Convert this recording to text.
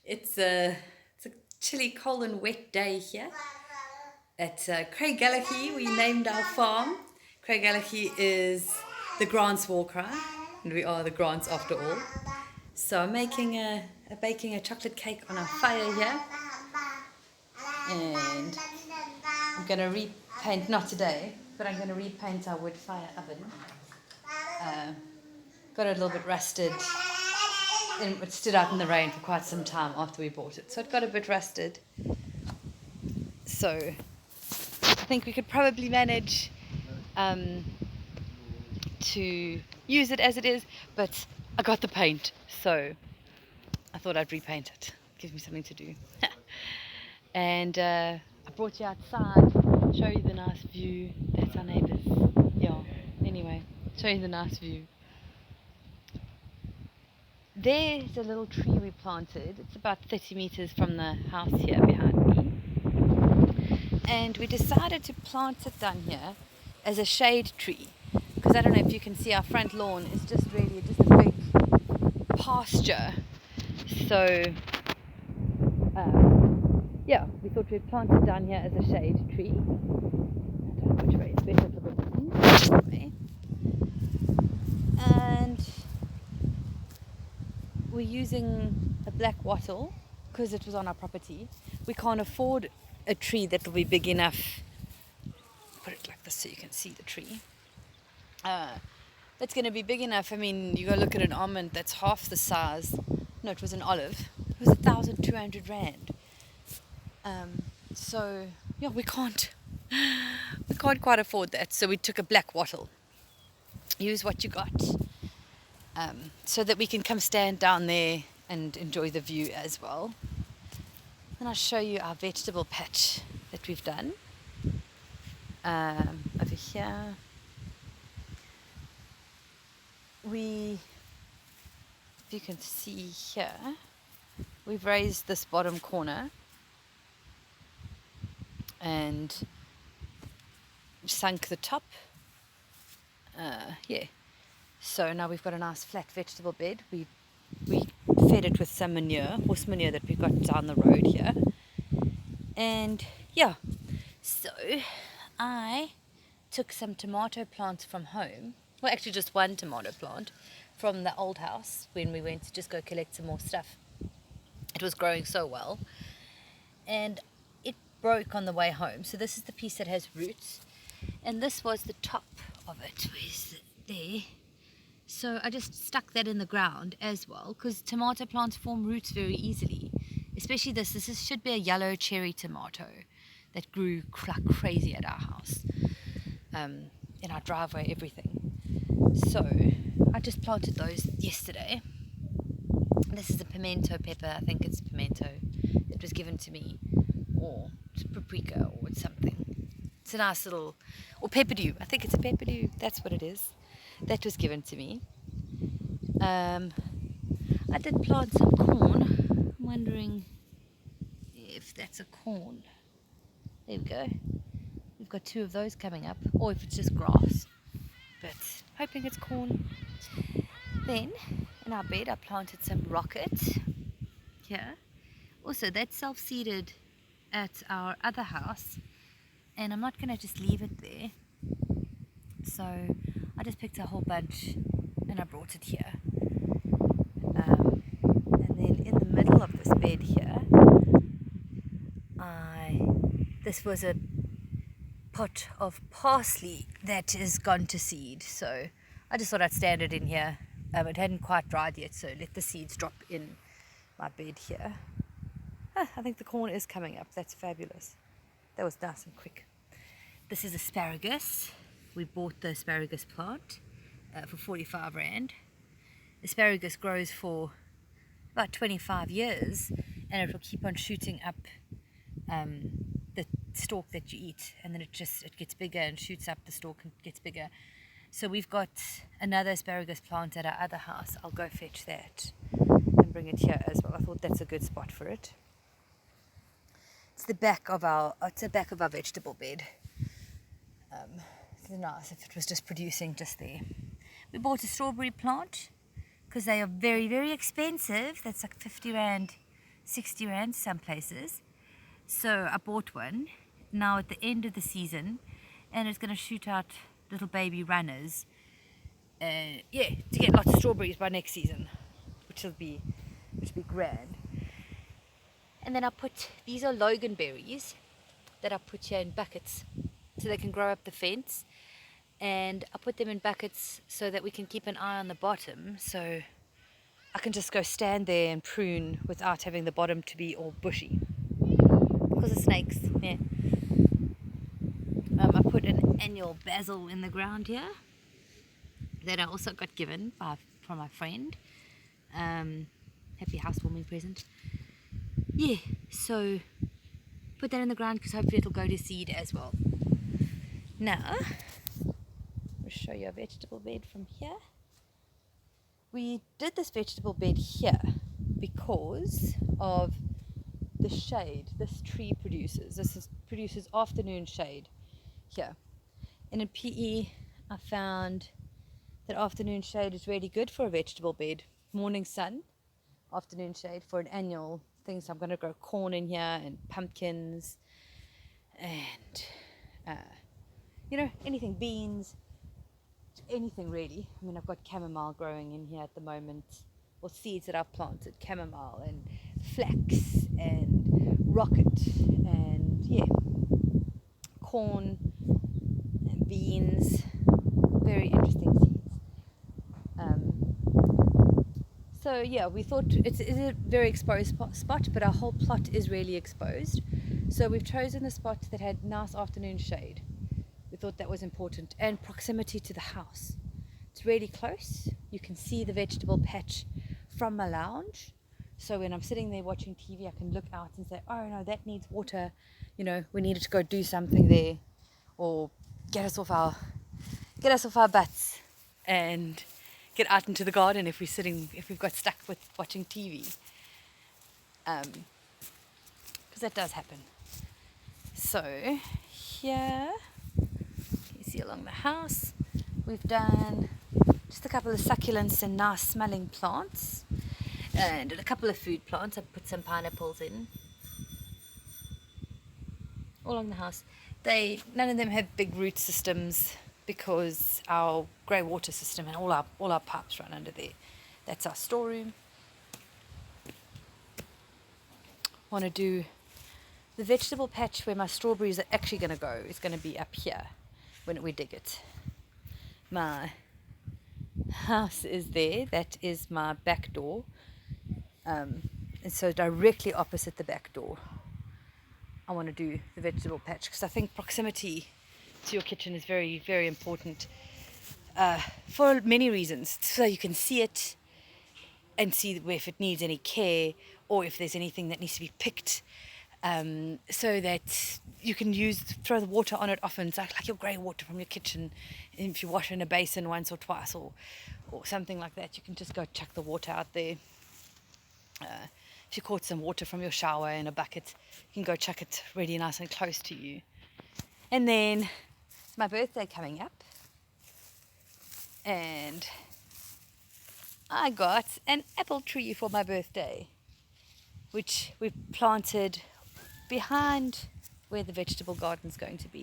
It's a chilly, cold, and wet day here at Craigellachie. We named our farm. Craigellachie is the Grants war cry, and we are the Grants after all. So I'm making baking a chocolate cake on a fire here, and I'm gonna repaint, not today, but I'm gonna repaint our wood fire oven. Uh, got it a little bit rusted, and it stood out in the rain for quite some time after we bought it, so it got a bit rusted. So I think we could probably manage to use it as it is, but I got the paint, so I thought I'd repaint it. Gives me something to do. And I brought you outside, show you the nice view. That's our neighbours. Yeah, anyway, show you the nice view. There's a little tree we planted. It's about 30 meters from the house here behind me. And we decided to plant it down here as a shade tree. Because I don't know if you can see, our front lawn is just really just a big pasture. So, yeah, we thought we'd plant it down here as a shade tree. I don't know which way is better for the wind. And we're using a black wattle because it was on our property. We can't afford a tree that will be big enough. Put it like this so you can see the tree. That's going to be big enough. I mean, you go look at an almond that's half the size. No, it was an olive. It was 1,200 rand. So yeah, we can't quite afford that. So we took a black wattle. Use what you got, so that we can come stand down there and enjoy the view as well. And I'll show you our vegetable patch that we've done over here. If you can see here, we've raised this bottom corner and sunk the top. Yeah. So now we've got a nice flat vegetable bed. We fed it with some manure, horse manure that we got down the road here. And yeah, so I took some tomato plants from home. Well, actually just one tomato plant from the old house when we went to just go collect some more stuff. It was growing so well. And it broke on the way home. So this is the piece that has roots. And this was the top of it. Where's it? There. So I just stuck that in the ground as well, because tomato plants form roots very easily. Especially this should be a yellow cherry tomato that grew like crazy at our house, in our driveway, everything. So I just planted those yesterday. This is a pimento pepper. I think it's pimento. It was given to me, or it's paprika or something. It's a nice little, or pepperdew. I think it's a pepperdew. That's what it is. That was given to me. I did plant some corn. I'm wondering if that's a corn. There we go. We've got 2 of those coming up, or if it's just grass. But hoping it's corn. Then in our bed I planted some rocket here. Also, that's self-seeded at our other house, and I'm not going to just leave it there. So I just picked a whole bunch and I brought it here. And then in the middle of this bed here, this was a pot of parsley that is gone to seed. So I just thought I'd stand it in here. It hadn't quite dried yet, so let the seeds drop in my bed here. I think the corn is coming up. That's fabulous. That was nice and quick. This is asparagus. We bought the asparagus plant for 45 rand. Asparagus grows for about 25 years, and it will keep on shooting up the stalk that you eat, and then it gets bigger and shoots up the stalk and gets bigger. So we've got another asparagus plant at our other house. I'll go fetch that and bring it here as well. I thought that's a good spot for it. It's the back of our vegetable bed. It's nice if it was just producing just there. We bought a strawberry plant because they are very, very expensive. That's like 50 rand 60 rand some places. So I bought one now at the end of the season, and it's going to shoot out little baby runners. Yeah, to get lots of strawberries by next season, which will be grand. And then I put, these are loganberries that I put here in buckets so they can grow up the fence. And I put them in buckets so that we can keep an eye on the bottom, so I can just go stand there and prune without having the bottom to be all bushy because of snakes. Yeah. I put an annual basil in the ground here that I also got given from my friend. Happy housewarming present. Yeah, so put that in the ground because hopefully it'll go to seed as well. Now, I'll show you a vegetable bed from here. We did this vegetable bed here because of the shade this tree produces. Produces afternoon shade here. And in PE, I found that afternoon shade is really good for a vegetable bed. Morning sun, afternoon shade for an annual thing. So I'm going to grow corn in here and pumpkins and, anything, beans, anything really. I mean, I've got chamomile growing in here at the moment, or seeds that I've planted, chamomile and flax and rocket and corn and beans, very interesting seeds. So yeah, we thought it's a very exposed spot, but our whole plot is really exposed. So we've chosen a spot that had nice afternoon shade. We thought that was important, and proximity to the house. It's really close. You can see the vegetable patch from my lounge. So when I'm sitting there watching TV, I can look out and say, oh no, that needs water. We needed to go do something there, or get us off our butts and get out into the garden if we've got stuck with watching TV. Because that does happen. So here, you see along the house, we've done just a couple of succulents and nice smelling plants, and a couple of food plants. I've put some pineapples in all along the house. None of them have big root systems because our grey water system and all our pipes run under there. That's our storeroom. Want to do the vegetable patch where my strawberries are actually going to go is going to be up here when we dig it. My house is there. That is my back door. And so directly opposite the back door, I want to do the vegetable patch because I think proximity to your kitchen is very, very important for many reasons. So you can see it and see if it needs any care or if there's anything that needs to be picked, so that you can throw the water on it often. It's like your grey water from your kitchen. And if you wash in a basin once or twice or something like that, you can just go chuck the water out there. If you caught some water from your shower in a bucket, you can go chuck it really nice and close to you. And then it's my birthday coming up, and I got an apple tree for my birthday, which we've planted behind where the vegetable garden's going to be.